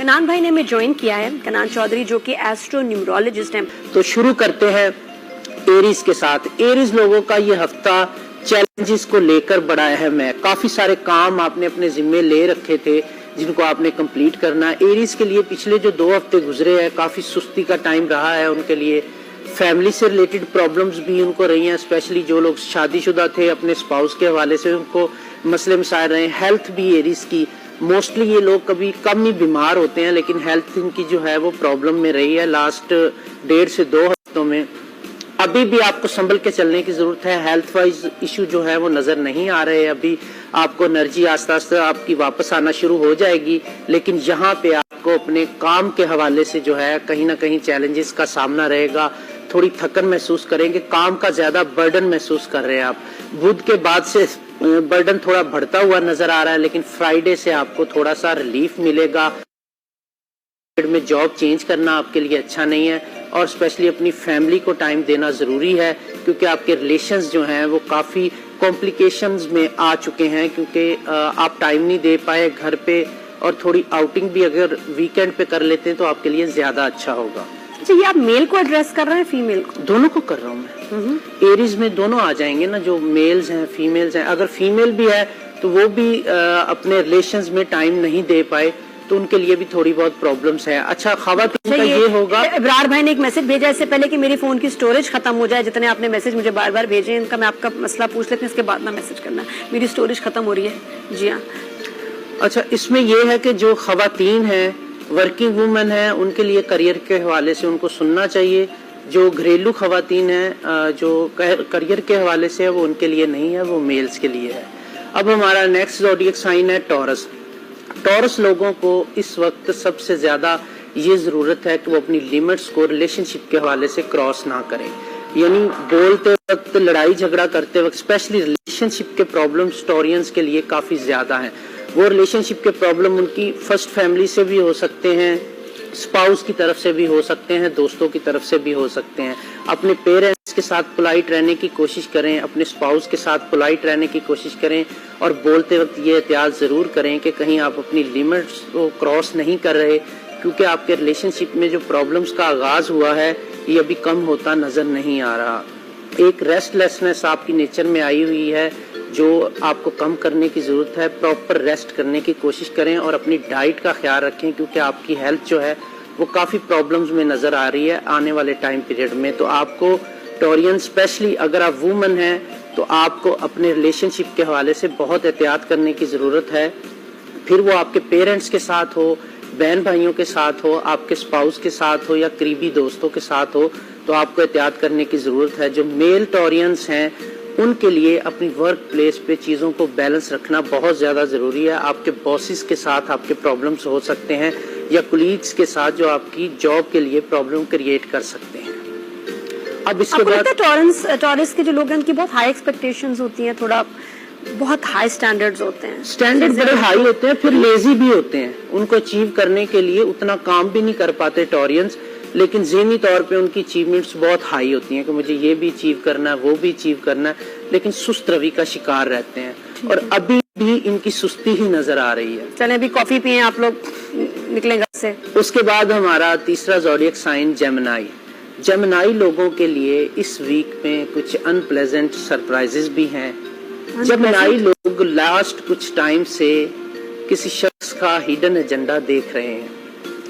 کنان بھائی نے ہمیں جوائن کیا ہے, کنان چودھری جو کہ ایسٹرو نیورولوجسٹ ہیں. تو شروع کرتے ہیں ایریز کے ساتھ. ایریز لوگوں کا یہ ہفتہ چیلنجز کو لے کر بڑا اہم ہے. کافی سارے کام آپ نے اپنے ذمے لے رکھے تھے جن کو آپ نے کمپلیٹ کرنا ہے. ایریز کے لیے پچھلے جو 2 ہفتے گزرے ہیں کافی سستی کا ٹائم رہا ہے ان کے لیے. فیملی سے ریلیٹڈ پرابلمز بھی ان کو رہی ہیں, اسپیشلی جو لوگ شادی شدہ تھے اپنے سپاؤس کے حوالے سے ان کو مسئلے مسائل رہے ہیں. ہیلتھ بھی ایریز کی موسٹلی یہ لوگ کبھی کم ہی بیمار ہوتے ہیں لیکن ہیلتھ ان کی جو ہے وہ پرابلم میں رہی ہے لاسٹ 1.5 سے 2 ہفتوں میں. ابھی بھی آپ کو سنبھل کے چلنے کی ضرورت ہے. ہیلتھ وائز ایشو جو ہے وہ نظر نہیں آ رہے. ابھی آپ کو انرجی آہستہ آہستہ آپ کی واپس آنا شروع ہو جائے گی, لیکن یہاں پہ آپ کو اپنے کام کے حوالے سے جو ہے کہیں نہ کہیں چیلنجز کا سامنا رہے گا. تھوڑی تھکن محسوس کریں گے, کام کا زیادہ برڈن محسوس کر رہے ہیں آپ. بدھ کے بعد سے برڈن تھوڑا بڑھتا ہوا نظر آ رہا ہے, لیکن فرائیڈے سے آپ کو تھوڑا سا ریلیف ملے گا. میں جاب چینج کرنا آپ کے لیے اچھا نہیں ہے, اور اسپیشلی اپنی فیملی کو ٹائم دینا ضروری ہے کیونکہ آپ کے ریلیشنز جو ہیں وہ کافی کمپلیکیشنز میں آ چکے ہیں کیونکہ آپ ٹائم نہیں دے پائے گھر پہ, اور تھوڑی آؤٹنگ بھی اگر ویکینڈ پہ کر لیتے ہیں تو آپ کے لیے زیادہ اچھا ہوگا. اچھا, یہ آپ میل کو ایڈریس کر رہے ہیں فیمیل کو؟ دونوں کو کر رہا ہوں میں. ایریز میں دونوں آ جائیں گے نا, جو میلز ہیں فیمیلز ہیں. اگر فیمیل بھی ہے تو وہ بھی اپنے ریلیشنز میں ٹائم نہیں دے پائے تو ان کے لیے بھی تھوڑی بہت پرابلمز ہیں. اچھا, خواتین کا یہ ہوگا. ابرار بھائی نے ایک میسج بھیجا اس سے پہلے کہ میری فون کی سٹوریج ختم ہو جائے. جتنے آپ نے میسج مجھے بار بار بھیجے ان کا میں آپ کا مسئلہ پوچھ لیتی ہوں, اس کے بعد میں میسج کرنا. میری سٹوریج ختم ہو رہی ہے. جی ہاں. اچھا, اس میں یہ ہے کہ جو خواتین ہیں ورکنگ وومن ہیں ان کے لیے کریئر کے حوالے سے ان کو سننا چاہیے. جو گھریلو خواتین ہیں جو کریئر کے حوالے سے ہے وہ ان کے لیے نہیں ہے, وہ میلز کے لیے ہے. اب ہمارا نیکسٹ زوڈیک سائن ہے ٹورس. ٹورس لوگوں کو اس وقت سب سے زیادہ یہ ضرورت ہے کہ وہ اپنی لیمٹس کو ریلیشن شپ کے حوالے سے کراس نہ کریں. یعنی بولتے وقت, لڑائی جھگڑا کرتے وقت, اسپیشلی ریلیشن شپ کے پرابلمز ٹورینز کے لیے کافی زیادہ ہیں. وہ ریلیشن شپ کے پرابلم ان کی فرسٹ فیملی سے بھی ہو سکتے ہیں, اسپاؤس کی طرف سے بھی ہو سکتے ہیں, دوستوں کی طرف سے بھی ہو سکتے ہیں. اپنے پیرنٹس کے ساتھ پولائٹ رہنے کی کوشش کریں, اپنے اسپاؤس کے ساتھ پولائٹ رہنے کی کوشش کریں, اور بولتے وقت یہ احتیاط ضرور کریں کہ کہیں آپ اپنی لیمٹس کو کراس نہیں کر رہے, کیونکہ آپ کے ریلیشن شپ میں جو پرابلمز کا آغاز ہوا ہے یہ ابھی کم ہوتا نظر نہیں آ رہا. ایک ریسٹ لیسنس آپ کی نیچر میں آئی ہوئی ہے جو آپ کو کم کرنے کی ضرورت ہے. پراپر ریسٹ کرنے کی کوشش کریں اور اپنی ڈائٹ کا خیال رکھیں کیونکہ آپ کی ہیلتھ جو ہے وہ کافی پرابلمز میں نظر آ رہی ہے آنے والے ٹائم پیریڈ میں. تو آپ کو ٹورین اسپیشلی اگر آپ وومن ہیں تو آپ کو اپنے ریلیشن شپ کے حوالے سے بہت احتیاط کرنے کی ضرورت ہے. پھر وہ آپ کے پیرنٹس کے ساتھ ہو, بہن بھائیوں کے ساتھ ہو, آپ کے اسپاؤس کے ساتھ ہو, یا قریبی دوستوں کے ساتھ ہو, تو آپ کو احتیاط کرنے کی ضرورت ہے. جو میل ٹورینز ہیں ان کے لیے اپنی ورک پلیس پہ چیزوں کو بیلنس رکھنا بہت زیادہ ضروری ہے. آپ کے باسز کے ساتھ آپ کے پرابلمز ہو سکتے ہیں, یا کولیگز کے ساتھ جو آپ کی جاب کے لیے پرابلم کریٹ کر سکتے ہیں. اب اس کے بعد ٹورس کے جو لوگ ہیں ان کی بہت ہائی ایکسپیکٹیشنز ہوتی ہیں, تھوڑا بہت ہائی سٹینڈرڈز ہوتے ہیں. سٹینڈرڈ بڑے ہائی ہوتے ہیں, پھر لیزی بھی ہوتے ہیں. ان کو اچیو کرنے کے لیے اتنا کام بھی نہیں کر پاتے ٹورینز, لیکن ذہنی طور پہ ان کی اچیومنٹس بہت ہائی ہوتی ہیں کہ مجھے یہ بھی اچیو کرنا ہے, وہ بھی اچیو کرنا ہے, لیکن سست روی کا شکار رہتے ہیں, اور ابھی بھی ان کی سستی ہی نظر آ رہی ہے. چلیں ابھی کافی پیئیں, آپ لوگ نکلیں گھر سے. اس کے بعد ہمارا تیسرا زوڈیک سائن جیمنائی. جیمنائی لوگوں کے لیے اس ویک میں کچھ ان پلیزنٹ سرپرائزز بھی ہیں. جیمنائی لوگ لاسٹ کچھ ٹائم سے کسی شخص کا ہیڈن ایجنڈا دیکھ رہے ہیں.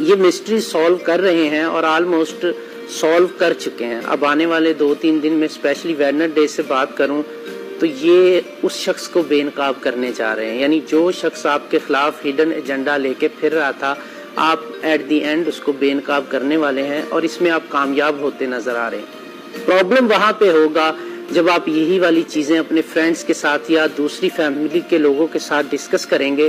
یہ مسٹری سالو کر رہے ہیں اور آلموسٹ سالو کر چکے ہیں. اب آنے والے 2-3 دن میں اسپیشلی ویڈنسڈے سے بات کروں تو یہ اس شخص کو بے نقاب کرنے جا رہے ہیں. یعنی جو شخص آپ کے خلاف ہیڈن ایجنڈا لے کے پھر رہا تھا, آپ ایٹ دی اینڈ اس کو بے نقاب کرنے والے ہیں, اور اس میں آپ کامیاب ہوتے نظر آ رہے ہیں. پرابلم وہاں پہ ہوگا جب آپ یہی والی چیزیں اپنے فرینڈس کے ساتھ یا دوسری فیملی کے لوگوں کے ساتھ ڈسکس کریں گے,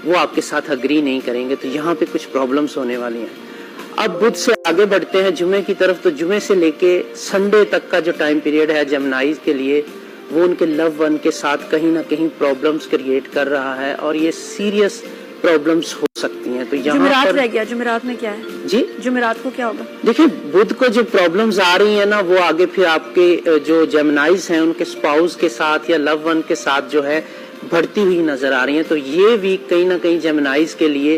وہ آپ کے ساتھ اگری نہیں کریں گے, تو یہاں پہ کچھ پرابلمز ہونے والی ہیں. اب بدھ سے آگے بڑھتے ہیں جمعے کی طرف. تو جمعے سے لے کے سنڈے تک کا جو ٹائم پیریڈ ہے جیمنائیز کے لیے, وہ ان کے لو ون کے ساتھ کہیں نہ کہیں پرابلمز کریٹ کر رہا ہے, اور یہ سیریس پرابلمز ہو سکتی ہیں. تو یہاں جمعرات رہ گیا, جمعرات میں کیا ہے جی, جمعرات کو کیا ہوگا؟ دیکھیں بدھ کو جو پرابلمز آ رہی ہیں نا, وہ آگے پھر آپ کے جو جیمنائیز ہیں ان کے اسپاؤس کے ساتھ یا لو ون کے ساتھ جو ہے بڑھتی ہوئی نظر آ رہی ہیں. تو یہ ویک کہیں نہ کہیں جیمنائیز کے لیے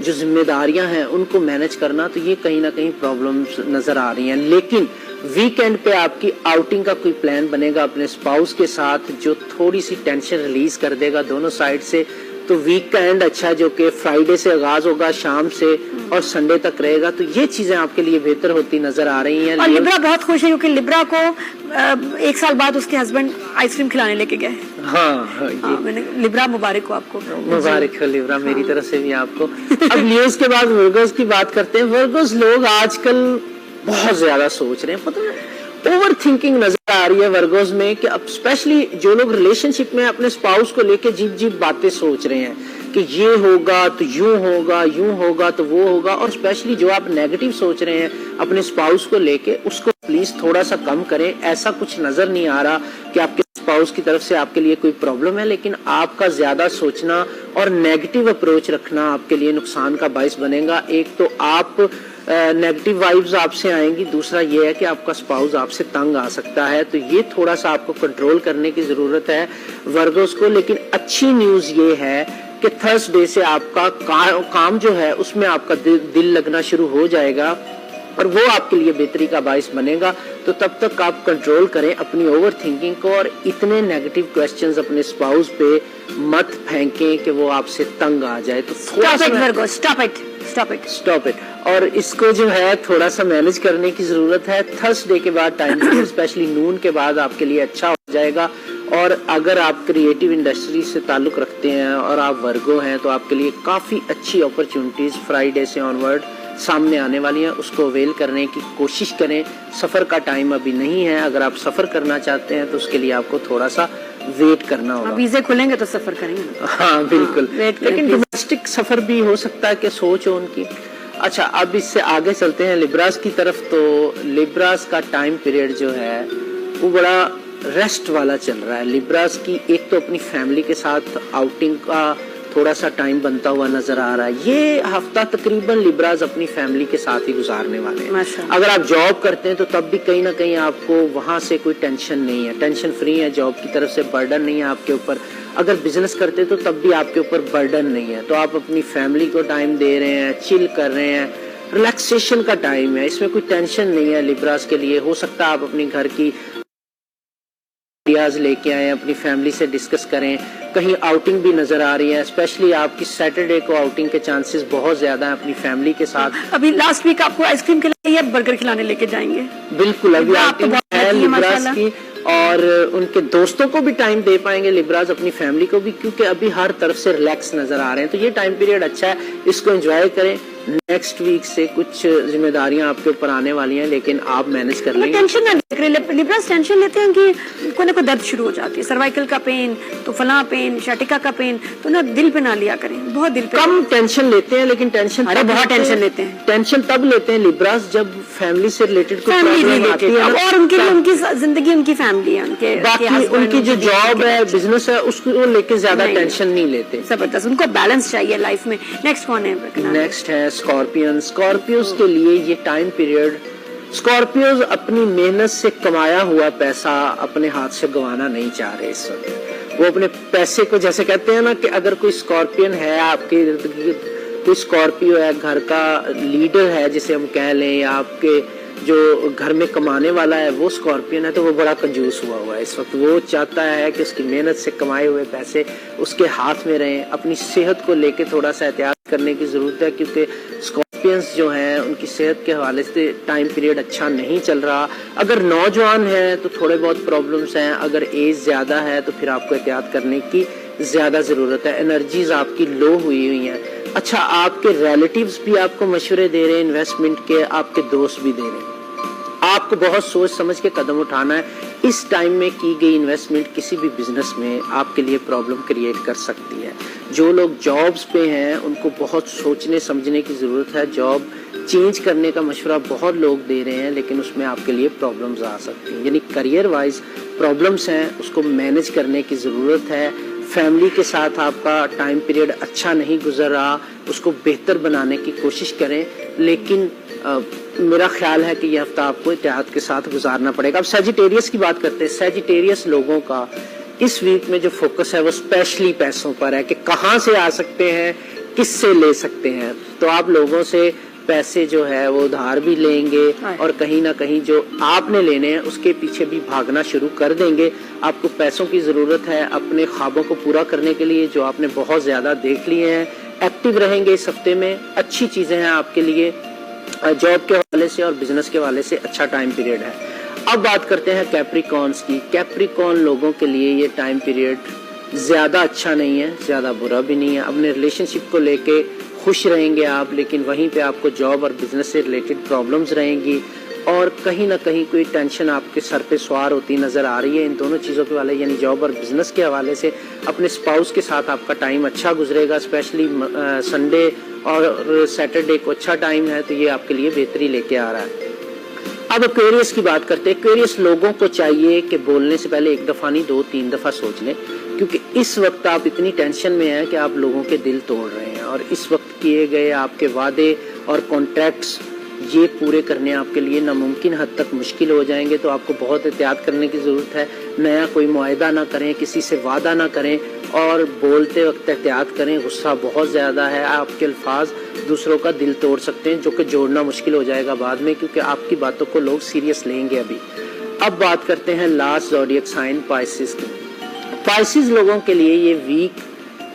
جو ذمہ داریاں ہیں ان کو مینج کرنا, تو یہ کہیں نہ کہیں پرابلمز نظر آ رہی ہیں. لیکن ویکینڈ پہ آپ کی آؤٹنگ کا کوئی پلان بنے گا اپنے اسپاؤس کے ساتھ جو تھوڑی سی ٹینشن ریلیز کر دے گا دونوں سائڈ سے, تو ویکینڈ اچھا جو کہ فرائیڈے سے آغاز ہوگا شام سے اور سنڈے تک رہے گا, تو یہ چیزیں آپ کے لیے بہتر ہوتی نظر آ رہی ہیں. اور لبرا بہت خوش ہے کیونکہ لبرا کو 1 سال بعد اس کے ہسبینڈ آئس کریم کھلانے لے کے گئے. ہاں میں نے لبرا مبارک ہو آپ کو. مبارک ہو لبرا میری طرف سے بھی آپ کو. اب لیوز کے بعد ورگوز کی بات کرتے ہیں. ورگوز لوگ آج کل بہت زیادہ سوچ رہے ہیں, پتہ ہے اوور تھنکنگ نظر آ رہی ہے ورگوز میں, کہ اب اسپیشلی جو لوگ ریلیشن شپ میں اپنے اسپاؤس کو لے کے جیب باتیں سوچ رہے ہیں کہ یہ ہوگا تو یوں ہوگا, یوں ہوگا تو وہ ہوگا, اور اسپیشلی جو آپ نیگیٹو سوچ رہے ہیں اپنے اسپاؤس کو لے کے اس کو پلیز تھوڑا سا کم کریں. ایسا کچھ نظر نہیں آ رہا کہ آپ کے اسپاؤس کی طرف سے آپ کے لیے کوئی پرابلم ہے, لیکن آپ کا زیادہ سوچنا اور نیگیٹو اپروچ رکھنا آپ کے لیے نقصان کا باعث بنے گا. ایک تو آپ نیگیٹو وائبز آپ سے آئیں گی, دوسرا یہ ہے کہ آپ کا اسپاؤس آپ سے تنگ آ سکتا ہے, تو یہ تھوڑا سا آپ کو کنٹرول کرنے کی ضرورت ہے ورگوز کو. لیکن اچھی نیوز یہ ہے کہ تھرسڈے سے آپ کا کام جو ہے اس میں آپ کا دل لگنا شروع ہو جائے گا اور وہ آپ کے لیے بہتری کا باعث بنے گا. تو تب تک آپ کنٹرول کریں اپنی اوور تھنکنگ کو, اور اتنے نیگیٹو کوسچنز اپنے اسپاؤس پہ مت پھینکیں کہ وہ آپ سے تنگ آ جائے. تو اسٹاپ اٹ. اور اس کو جو ہے تھوڑا سا مینج کرنے کی ضرورت ہے. تھرسڈے کے بعد ٹائم اسپیشلی نون کے بعد آپ کے لیے اچھا ہو جائے گا. اور اگر آپ کریٹو انڈسٹری سے تعلق رکھتے ہیں اور آپ ورگو ہیں تو آپ کے لیے کافی اچھی اپرچونٹیز فرائیڈے سے آنورڈ سامنے آنے والی ہیں, اس کو اویل کرنے کی کوشش کریں. سفر کا ٹائم ابھی نہیں ہے, اگر آپ سفر کرنا چاہتے ہیں تو اس کے لیے آپ کو تھوڑا سا ویٹ کرنا ہوگا. ویزے کھلیں گے تو سفر کریں گے. ہاں بالکل, لیکن ڈومیسٹک سفر بھی ہو سکتا ہے کہ سوچ ہو ان کی. اچھا اب اس سے آگے چلتے ہیں لبراز کی طرف. تو لبراز کا ٹائم پیریڈ جو ہے وہ بڑا ریسٹ والا چل رہا ہے. لبراز کی ایک تو اپنی فیملی کے ساتھ آؤٹنگ کا تھوڑا سا ٹائم بنتا ہوا نظر آ رہا ہے. یہ ہفتہ تقریباً لبراز اپنی فیملی کے ساتھ ہی گزارنے والے ہیں. اگر آپ جاب کرتے ہیں تو تب بھی کہیں نہ کہیں آپ کو وہاں سے کوئی ٹینشن نہیں ہے, ٹینشن فری ہے, جاب کی طرف سے برڈن نہیں ہے آپ کے اوپر. اگر بزنس کرتے ہیں تو تب بھی آپ کے اوپر برڈن نہیں ہے, تو آپ اپنی فیملی کو ٹائم دے رہے ہیں, چل کر رہے ہیں, ریلیکسیشن کا ٹائم ہے, اس میں کوئی ٹینشن نہیں ہے لبراز کے لیے. ہو سکتا ہے آپ اپنی گھر کی آئیڈیاز لے کے آئیں, اپنی فیملی سے ڈسکس کریں. کہیں آؤٹنگ بھی نظر آ رہی ہے, اسپیشلی آپ کی سیٹرڈے کو آؤٹنگ کے چانسز بہت زیادہ ہیں اپنی فیملی کے ساتھ. ابھی لاسٹ ویک آپ کو آئس کریم کھلائیں یا برگر کھلانے لے کے جائیں گے؟ بالکل, ابھی آؤٹنگ ہے لبراز کی, اور ان کے دوستوں کو بھی ٹائم دے پائیں گے لبراز, اپنی فیملی کو بھی, کیونکہ ابھی ہر طرف سے ریلیکس نظر آ رہے ہیں. تو یہ ٹائم پیریڈ اچھا ہے, اس کو انجوائے کریں. نیکسٹ ویک سے کچھ ذمہ داریاں آپ کے اوپر آنے والی ہیں, لیکن آپ مینج کر لیں گے. ٹینشن نہ لے رہے لبراز, ٹینشن لیتے ہیں کہ کوئی نہ کوئی درد شروع ہو جاتی ہے, سروائکل کا پین تو فلاں پین, شاٹکا کا پین, تو نا دل پہ نہ لیا کریں. بہت دل پہ کم ٹینشن لیتے ہیں, لیکن ٹینشن بہت ٹینشن لیتے ہیں. ٹینشن تب لیتے ہیں لبراز جب فیملی سے ریلیٹڈ کوئی پرابلم آتی ہے, اور ان کے لیے ان کی زندگی ان کی فیملی ہے, باقی ان کی جو جاب ہے, بزنس ہے, اس کو لے کے زیادہ ٹینشن نہیں لیتے. زبردست, ان کو بیلنس چاہیے لائف میں. نیکسٹ کون ہے؟ نیکسٹ ہے اسکارپین. اسکارپیوز کے لیے یہ ٹائم پیریڈ, اسکارپیوز اپنی محنت سے کمایا ہوا پیسہ اپنے ہاتھ سے گنوانا نہیں چاہ رہے اس وقت. وہ اپنے پیسے کو, جیسے کہتے ہیں نا کہ اگر کوئی اسکارپین ہے آپ کے ارد گرد, کوئی اسکارپیو ہے, گھر کا لیڈر ہے جسے ہم کہہ لیں, یا آپ کے جو گھر میں کمانے والا ہے وہ اسکارپین ہے, تو وہ بڑا کنجوس ہوا ہے اس وقت. وہ چاہتا ہے کہ اس کی محنت سے کمائے ہوئے پیسے اس کے ہاتھ میں رہیں. اپنی صحت کو لے کے تھوڑا سا احتیاط کرنے کی ضرورت ہے, کیونکہ اسکارپینس جو ہیں ان کی صحت کے حوالے سے ٹائم پیریڈ اچھا نہیں چل رہا. اگر نوجوان ہیں تو تھوڑے بہت پرابلمس ہیں, اگر ایج زیادہ ہے تو پھر آپ کو احتیاط کرنے کی زیادہ ضرورت ہے. انرجیز آپ کی لو ہوئی ہیں. اچھا, آپ کے ریلیٹیوز بھی آپ کو مشورے دے رہے ہیں انویسٹمنٹ کے, آپ کے دوست بھی دے رہے ہیں. آپ کو بہت سوچ سمجھ کے قدم اٹھانا ہے. اس ٹائم میں کی گئی انویسٹمنٹ کسی بھی بزنس میں آپ کے لیے پرابلم کریٹ کر سکتی ہے. جو لوگ جابز پہ ہیں ان کو بہت سوچنے سمجھنے کی ضرورت ہے. جاب چینج کرنے کا مشورہ بہت لوگ دے رہے ہیں, لیکن اس میں آپ کے لیے پرابلمز آ سکتی ہیں. یعنی کریئر وائز پرابلمز ہیں, اس کو مینج کرنے کی ضرورت ہے. فیملی کے ساتھ آپ کا ٹائم پیریڈ اچھا نہیں گزر رہا، اس کو بہتر بنانے کی کوشش کریں، لیکن میرا خیال ہے کہ یہ ہفتہ آپ کو احتیاط کے ساتھ گزارنا پڑے گا۔ اب سیجیٹیریس کی بات کرتے ہیں۔ سیجیٹیریس لوگوں کا اس ویک میں جو فوکس ہے وہ اسپیشلی پیسوں پر ہے کہ کہاں سے آ سکتے ہیں، کس سے لے سکتے ہیں۔ تو آپ لوگوں سے پیسے جو ہے وہ ادھار بھی لیں گے اور کہیں نہ کہیں جو آپ نے لینے ہیں اس کے پیچھے بھی بھاگنا شروع کر دیں گے۔ آپ کو پیسوں کی ضرورت ہے اپنے خوابوں کو پورا کرنے کے لیے جو آپ نے بہت زیادہ دیکھ لیے ہیں۔ ایکٹیو رہیں گے اس ہفتے میں، اچھی چیزیں ہیں آپ کے لیے، جاب کے حوالے سے اور بزنس کے حوالے سے اچھا ٹائم پیریڈ ہے۔ اب بات کرتے ہیں کیپریکونس کی۔ کیپریکون لوگوں کے لیے یہ ٹائم پیریڈ زیادہ اچھا نہیں ہے، زیادہ برا بھی نہیں ہے۔ اپنے ریلیشن شپ کو لے کے خوش رہیں گے آپ، لیکن وہیں پہ آپ کو جاب اور بزنس سے ریلیٹڈ پرابلمز رہیں گی اور کہیں نہ کہیں کوئی ٹینشن آپ کے سر پہ سوار ہوتی نظر آ رہی ہے۔ ان دونوں چیزوں کے حوالے یعنی جاب اور بزنس کے حوالے سے اپنے اسپاؤس کے ساتھ آپ کا ٹائم اچھا گزرے گا، اسپیشلی سنڈے اور سیٹرڈے کو اچھا ٹائم ہے، تو یہ آپ کے لیے بہتری لے کے آ رہا ہے۔ اب ایکویریس کی بات کرتے ہیں۔ ایکویریس لوگوں کو چاہیے کہ بولنے سے پہلے ایک دفعہ نہیں 2-3 دفعہ سوچ لیں، کیونکہ اس وقت آپ اتنی ٹینشن میں ہیں کہ آپ لوگوں کے دل توڑ رہے ہیں اور اس وقت کیے گئے آپ کے وعدے اور کانٹریکٹس یہ پورے کرنے آپ کے لیے ناممکن حد تک مشکل ہو جائیں گے۔ تو آپ کو بہت احتیاط کرنے کی ضرورت ہے۔ نیا کوئی معاہدہ نہ کریں، کسی سے وعدہ نہ کریں اور بولتے وقت احتیاط کریں۔ غصہ بہت زیادہ ہے، آپ کے الفاظ دوسروں کا دل توڑ سکتے ہیں، جو کہ جوڑنا مشکل ہو جائے گا بعد میں، کیونکہ آپ کی باتوں کو لوگ سیریس لیں گے ابھی۔ اب بات کرتے ہیں لاسٹ زوڈیک سائن پائسز کی۔ پائسز لوگوں کے لیے یہ ویک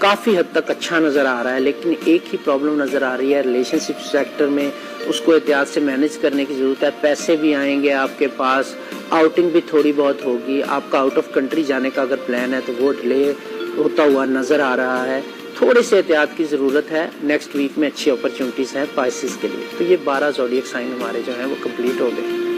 کافی حد تک اچھا نظر آ رہا ہے، لیکن ایک ہی پرابلم نظر آ رہی ہے ریلیشن شپ سیکٹر میں، اس کو احتیاط سے مینج کرنے کی ضرورت ہے۔ پیسے بھی آئیں گے آپ کے پاس، آؤٹنگ بھی تھوڑی بہت ہوگی، آپ کا آؤٹ آف کنٹری جانے کا اگر پلان ہے تو وہ ڈیلے ہوتا ہوا نظر آ رہا ہے۔ تھوڑے سے احتیاط کی ضرورت ہے۔ نیکسٹ ویک میں اچھی اپرچونٹیز ہیں پائسز کے لیے۔ تو یہ 12 زوڈیک سائن ہمارے جو ہیں وہ کمپلیٹ ہو گئے۔